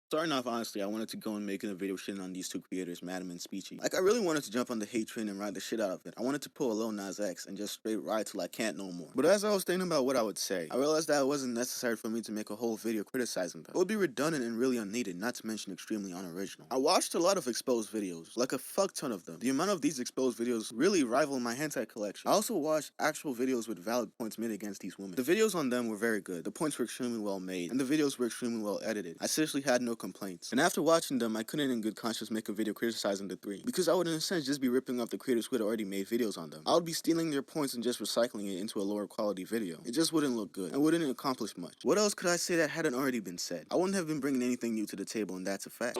Starting off, honestly, I wanted to go and make a video shitting on these two creators, Madam and SPECHIE. Like, I really wanted to jump on the hate train and ride the shit out of it. I wanted to pull a Lil Nas X and just straight ride till I can't no more. But as I was thinking about what I would say, I realized that it wasn't necessary for me to make a whole video criticizing them. It would be redundant and really unneeded, not to mention extremely unoriginal. I watched a lot of exposed videos, like a fuck ton of them. The amount of these exposed videos really rival my hentai collection. I also watched actual videos with valid points made against these women. The videos on them were very good, the points were extremely well made, and the videos were extremely well edited. I seriously had no complaints. And after watching them, I couldn't in good conscience make a video criticizing the three, because I would in a sense just be ripping off the creators who had already made videos on them. I would be stealing their points and just recycling it into a lower quality video. It just wouldn't look good, and wouldn't accomplish much. What else could I say that hadn't already been said? I wouldn't have been bringing anything new to the table, and that's a fact.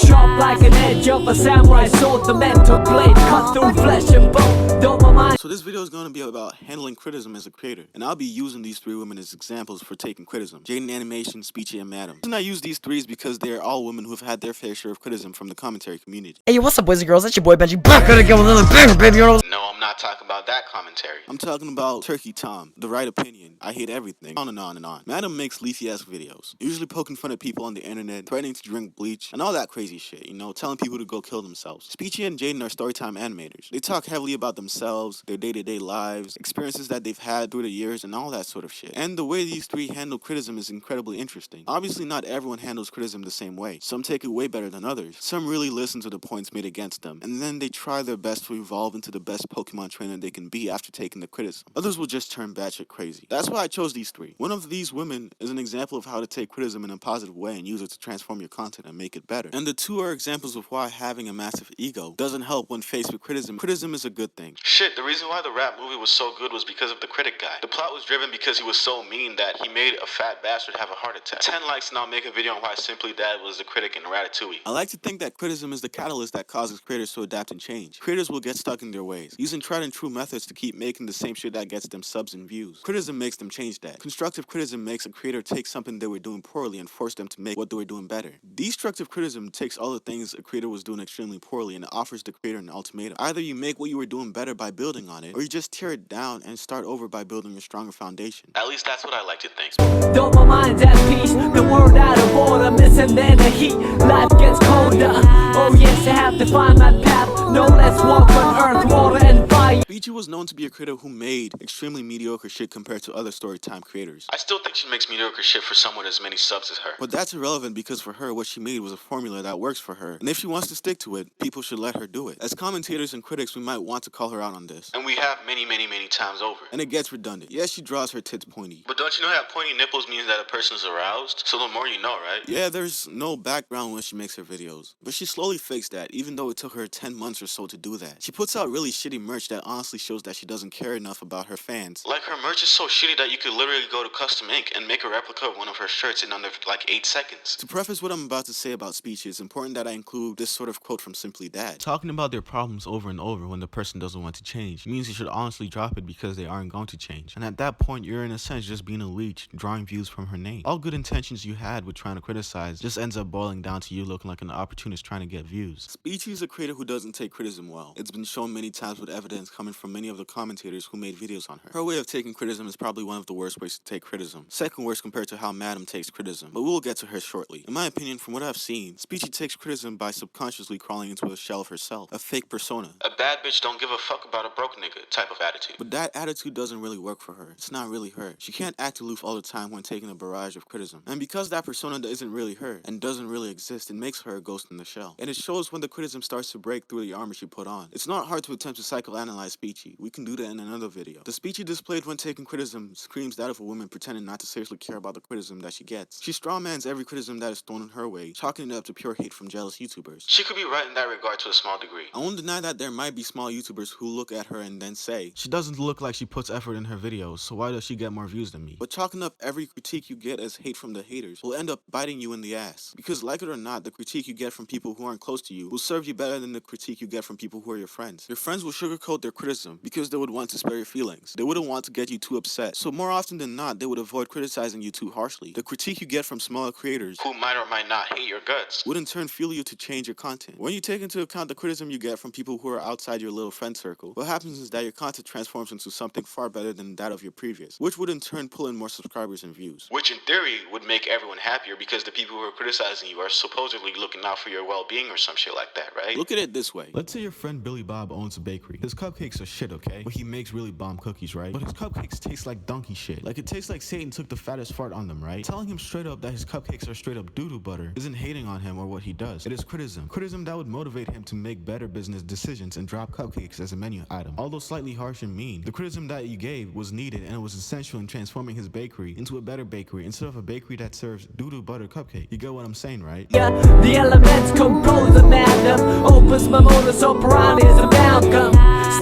Sharp like an edge of a samurai sword, the mental blade cut through flesh and bone. Though my mind. So this video is going to be about handling criticism as a creator, and I'll be using these three women as examples for taking criticism: Jaiden Animation, SPECHIE, and Madam. The reason I use these three is because they are all women who have had their fair share of criticism from the commentary community. Hey, what's up, boys and girls? That's your boy Benji. Back at it again with another banger, baby. No, I'm not talking about that commentary. I'm talking about Turkey Tom, The Right Opinion, I Hate Everything, on and on and on. Madam makes leafy-ass videos, usually poking fun at people on the internet, threatening to drink bleach, and all that crazy shit, you know, telling people to go kill themselves. SPECHIE and Jaiden are storytime animators. They talk heavily about themselves, their day-to-day lives, experiences that they've had through the years, and all that sort of shit. And the way these three handle criticism is incredibly interesting. Obviously, not everyone handles criticism the same way. Some take it way better than others. Some really listen to the points made against them, and then they try their best to evolve into the best Pokemon trainer they can be after taking the criticism. Others will just turn batshit crazy. That's why I chose these three. One of these women is an example of how to take criticism in a positive way and use it to transform your content and make it better. And the two are examples of why having a massive ego doesn't help when faced with criticism. Criticism is a good thing. Shit, the reason why the rap movie was so good was because of the critic guy. The plot was driven because he was so mean that he made a fat bastard have a heart attack. 10 likes and I'll make a video on why Simply Dad was the critic in Ratatouille. I like to think that criticism is the catalyst that causes creators to adapt and change. Creators will get stuck in their ways, using tried and true methods to keep making the same shit that gets them subs and views. Criticism makes them change that. Constructive criticism makes a creator take something they were doing poorly and force them to make what they were doing better. Destructive criticism takes all the things a creator was doing extremely poorly and offers the creator an ultimatum. Either you make what you were doing better by building on it, or you just tear it down and start over by building a stronger foundation. At least that's what I like to think. Though my mind's at peace, the world out of order, missing in the heat, life gets colder. Oh yes, I have to find my path. No less walk on earth, water and fire. SPECHIE was known to be a creator who made extremely mediocre shit compared to other storytime creators. I still think she makes mediocre shit for someone as many subs as her. But that's irrelevant because for her, what she made was a formula that works for her. And if she wants to stick to it, people should let her do it. As commentators and critics, we might want to call her out on this. And we have many times over. And it gets redundant. Yes, she draws her tits pointy. But don't you know that pointy nipples means that a person is aroused? So the more you know, right? Yeah, there's no background when she makes her videos. But she slowly fakes that, even though it took her 10 months or so to do that. She puts out really shitty merch that honestly shows that she doesn't care enough about her fans. Like, her merch is so shitty that you could literally go to Custom Ink and make a replica of one of her shirts in under like 8 seconds. To preface what I'm about to say about SPECHIE, it's important that I include this sort of quote from Simply Dad. Talking about their problems over and over when the person doesn't want to change means you should honestly drop it because they aren't going to change. And at that point, you're in a sense just being a leech, drawing views from her name. All good intentions you had with trying to criticize just ends up boiling down to you looking like an opportunist trying to get views. SPECHIE is a creator who doesn't take criticism well. It's been shown many times with evidence coming from many of the commentators who made videos on her. Her way of taking criticism is probably one of the worst ways to take criticism. Second worst compared to how Madam takes criticism. But we'll get to her shortly. In my opinion, from what I've seen, SPECHIE takes criticism by subconsciously crawling into a shell of herself. A fake persona. A bad bitch don't give a fuck about a broke nigga type of attitude. But that attitude doesn't really work for her. It's not really her. She can't act aloof all the time when taking a barrage of criticism. And because that persona isn't really her and doesn't really exist, it makes her a ghost in the shell. And it shows when the criticism starts to break through the armor she put on. It's not hard to attempt to psychoanalyze SPECHIE. We can do that in another video. The SPECHIE displayed when taking criticism screams that of a woman pretending not to seriously care about the criticism that she gets. She strawmans every criticism that is thrown in her way, chalking it up to pure hate from jealous YouTubers. She could be right in that regard to a small degree. I won't deny that there might be small YouTubers who look at her and then say, she doesn't look like she puts effort in her videos, so why does she get more views than me? But chalking up every critique you get as hate from the haters will end up biting you in the ass. Because like it or not, the critique you get from people who aren't close to you will serve you better than the critique you get from people who are your friends. Your friends will sugarcoat their criticism criticism because they would want to spare your feelings. They wouldn't want to get you too upset. So more often than not, they would avoid criticizing you too harshly. The critique you get from smaller creators, who might or might not hate your guts, would in turn fuel you to change your content. When you take into account the criticism you get from people who are outside your little friend circle, what happens is that your content transforms into something far better than that of your previous, which would in turn pull in more subscribers and views. Which in theory would make everyone happier because the people who are criticizing you are supposedly looking out for your well-being or some shit like that, right? Look at it this way. Let's say your friend Billy Bob owns a bakery. His cupcakes are shit, okay? But he makes really bomb cookies, right? But his cupcakes taste like donkey shit. Like it tastes like Satan took the fattest fart on them, right? Telling him straight up that his cupcakes are straight up doo-doo butter isn't hating on him or what he does. It is criticism. Criticism that would motivate him to make better business decisions and drop cupcakes as a menu item. Although slightly harsh and mean, the criticism that you gave was needed and it was essential in transforming his bakery into a better bakery instead of a bakery that serves doo-doo butter cupcake. You get what I'm saying, right? Yeah, the elements compose an atom. Opus my modus operandi is amalgam.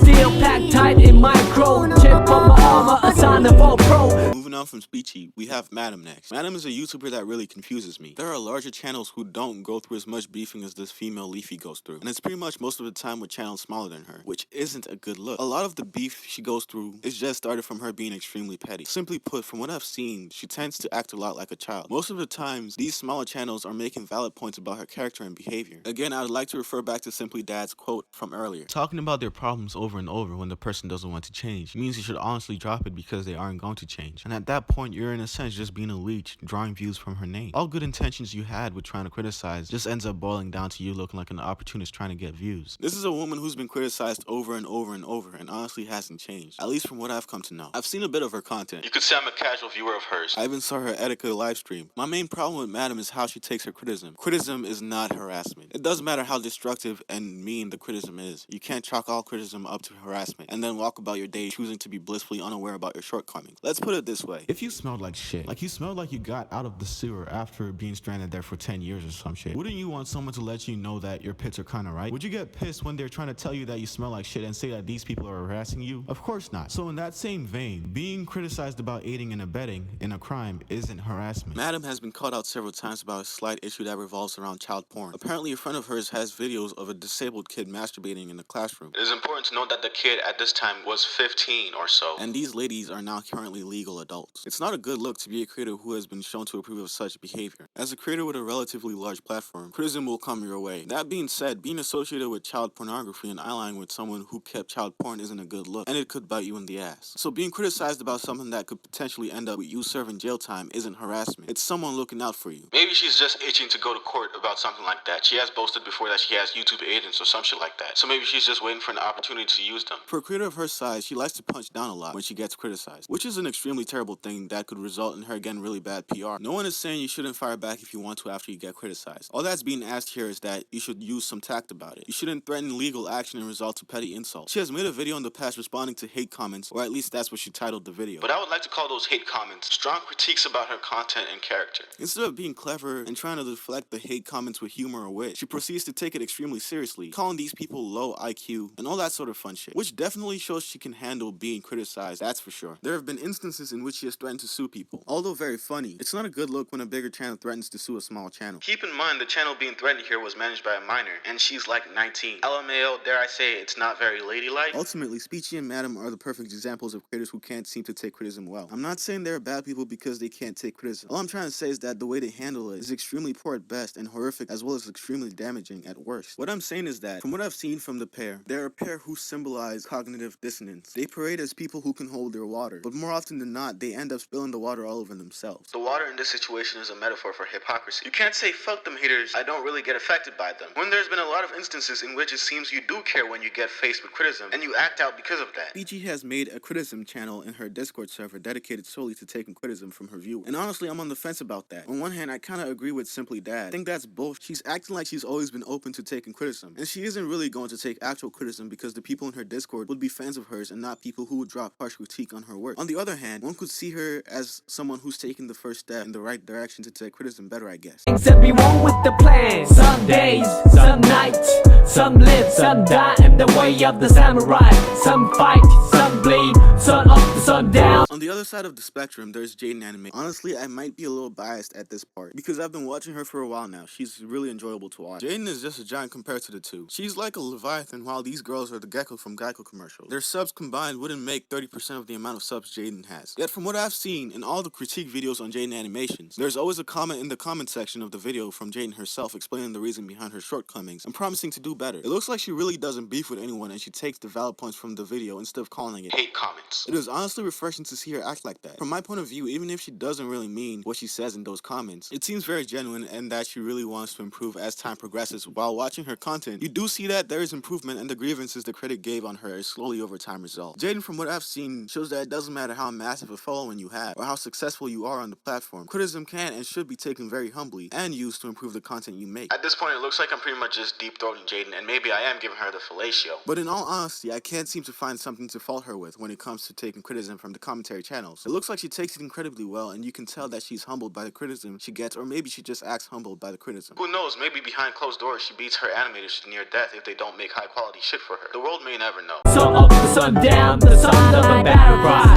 Steel packed tight in my chrome. Chip on my armor, a sign of all pro. Moving on from SPECHIE, we have Madam next. Madam is a YouTuber that really confuses me. There are larger channels who don't go through as much beefing as this female Leafy goes through, and it's pretty much most of the time with channels smaller than her, which isn't a good look. A lot of the beef she goes through is just started from her being extremely petty. Simply put, from what I've seen, she tends to act a lot like a child. Most of the times, these smaller channels are making valid points about her character and behavior. Again, I would like to refer back to Simply Dad's quote from earlier. Talking about their problems over and over when the person doesn't want to change means you should honestly drop it because they aren't going to change. And at that point, you're in a sense just being a leech, drawing views from her name. All good intentions you had with trying to criticize just ends up boiling down to you looking like an opportunist trying to get views. This is a woman who's been criticized over and over and over and honestly hasn't changed, at least from what I've come to know. I've seen a bit of her content. You could say I'm a casual viewer of hers. I even saw her Etika live stream. My main problem with Madam is how she takes her criticism. Criticism is not harassment. It doesn't matter how destructive and mean the criticism is. You can't chalk all criticism up to harassment and then walk about your day choosing to be blissfully unaware about your shortcomings. Let's put it this way. If you smelled like shit, like you smelled like you got out of the sewer after being stranded there for 10 years or some shit, wouldn't you want someone to let you know that your pits are kind of right? Would you get pissed when they're trying to tell you that you smell like shit and say that these people are harassing you? Of course not. So in that same vein, being criticized about aiding and abetting in a crime isn't harassment. Madam has been called out several times about a slight issue that revolves around child porn. Apparently a friend of hers has videos of a disabled kid masturbating in the classroom. It is important to note that the kid at this time was 15 or so, and these ladies are now currently legal adults. It's not a good look to be a creator who has been shown to approve of such behavior. As a creator with a relatively large platform, criticism will come your way. That being said, being associated with child pornography and allying with someone who kept child porn isn't a good look, and it could bite you in the ass. So being criticized about something that could potentially end up with you serving jail time isn't harassment. It's someone looking out for you. Maybe she's just itching to go to court about something like that. She has boasted before that she has YouTube agents or some shit like that. So maybe she's just waiting for an opportunity to use them. For a creator of her size, she likes to punch down a lot when she gets criticized, which is an extremely terrible thing that could result in her getting really bad PR. No one is saying you shouldn't fire back if you want to after you get criticized. All that's being asked here is that you should use some tact about it. You shouldn't threaten legal action and result to petty insults. She has made a video in the past responding to hate comments, or at least that's what she titled the video. But I would like to call those hate comments strong critiques about her content and character. Instead of being clever and trying to deflect the hate comments with humor or wit, she proceeds to take it extremely seriously, calling these people low IQ and all that sort of fun shit, which definitely shows she can handle being criticized, that's for sure. There have been instances in which she has threatened to sue people. Although very funny, it's not a good look when a bigger channel threatens to sue a small channel. Keep in mind the channel being threatened here was managed by a minor, and she's like 19. LMAO, dare I say, it's not very ladylike. Ultimately, SPECHIE and Madam are the perfect examples of creators who can't seem to take criticism well. I'm not saying they're bad people because they can't take criticism. All I'm trying to say is that the way they handle it is extremely poor at best and horrific as well as extremely damaging at worst. What I'm saying is that, from what I've seen from the pair, they're a pair who symbolize cognitive dissonance. They parade as people who can hold their water, but more often than not, they end up spilling the water all over themselves. The water in this situation is a metaphor for hypocrisy. You can't say, fuck them haters, I don't really get affected by them, when there's been a lot of instances in which it seems you do care when you get faced with criticism, and you act out because of that. SPECHIE has made a criticism channel in her Discord server dedicated solely to taking criticism from her viewers. And honestly, I'm on the fence about that. On one hand, I kinda agree with Simply Dad. I think that's both. She's acting like she's always been open to taking criticism, and she isn't really going to take actual criticism because the people in her Discord would be fans of hers and not people who would drop harsh critique on her work. On the other hand, one could see her as someone who's taking the first step in the right direction to take criticism better, I guess. Things that be wrong with the plan. Some days, some nights, Some live, some die in the way of the samurai. Some fight, some bleed, sun up, the sun down. On the other side of the spectrum, there's Jaiden anime. Honestly, I might be a little biased at this part because I've been watching her for a while now. She's really enjoyable to watch. Jaiden is just a giant compared to the two. She's like a Leviathan while these girls are the gecko from Geico commercials. Their subs combined wouldn't make 30% of the amount of subs Jaiden has. Yet from what I've seen in all the critique videos on Jaiden animations, there's always a comment in the comment section of the video from Jaiden herself explaining the reason behind her shortcomings and promising to do better. It looks like she really doesn't beef with anyone and she takes the valid points from the video instead of calling it hate comments. It is honestly refreshing to see her act like that. From my point of view, even if she doesn't really mean what she says in those comments, it seems very genuine and that she really wants to improve as time progresses. While watching her content, you do see that there is improvement and the grievances the critic gave on her is slowly over time resolved. Jaiden, from what I've seen, shows that it doesn't matter how massive a following you have or how successful you are on the platform. Criticism can and should be taken very humbly and used to improve the content you make. At this point, it looks like I'm pretty much just deep-throating Jaiden, and maybe I am giving her the fellatio. But in all honesty, I can't seem to find something to fault her with when it comes to taking criticism from the commentary channels. It looks like she takes it incredibly well, and you can tell that she's humbled by the criticism she gets, or maybe she just acts humbled by the criticism. Who knows, maybe behind closed doors she beats her animators to near death if they don't make high quality shit for her. The world may never know. Sun up, the sun down, the son of a battle cry.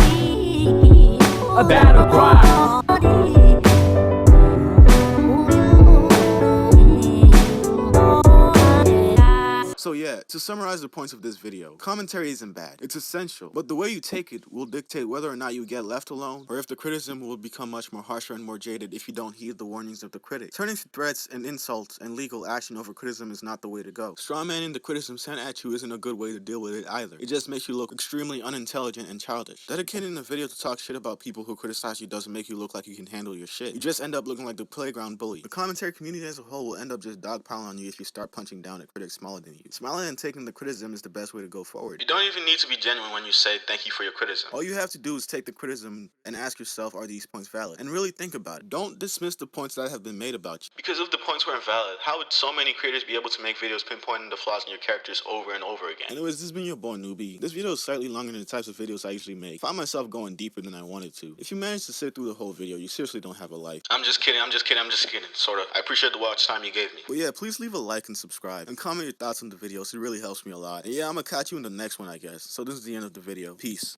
A battle cry. So yeah, to summarize the points of this video, commentary isn't bad. It's essential, but the way you take it will dictate whether or not you get left alone, or if the criticism will become much more harsher and more jaded if you don't heed the warnings of the critic. Turning to threats and insults and legal action over criticism is not the way to go. Strawmanning the criticism sent at you isn't a good way to deal with it either. It just makes you look extremely unintelligent and childish. Dedicating a video to talk shit about people who criticize you doesn't make you look like you can handle your shit. You just end up looking like the playground bully. The commentary community as a whole will end up just dogpiling on you if you start punching down at critics smaller than you. Smiling and taking the criticism is the best way to go forward. You don't even need to be genuine when you say thank you for your criticism. All you have to do is take the criticism and ask yourself, are these points valid? And really think about it. Don't dismiss the points that have been made about you. Because if the points weren't valid, how would so many creators be able to make videos pinpointing the flaws in your characters over and over again? Anyways, this has been your boy Newbie. This video is slightly longer than the types of videos I usually make. I found myself going deeper than I wanted to. If you managed to sit through the whole video, you seriously don't have a life. I'm just kidding, sort of. I appreciate the watch time you gave me. But yeah, please leave a like and subscribe, and comment your thoughts on the videos. It really helps me a lot. And yeah, I'm gonna catch you in the next one, I guess. So this is the end of the video. Peace.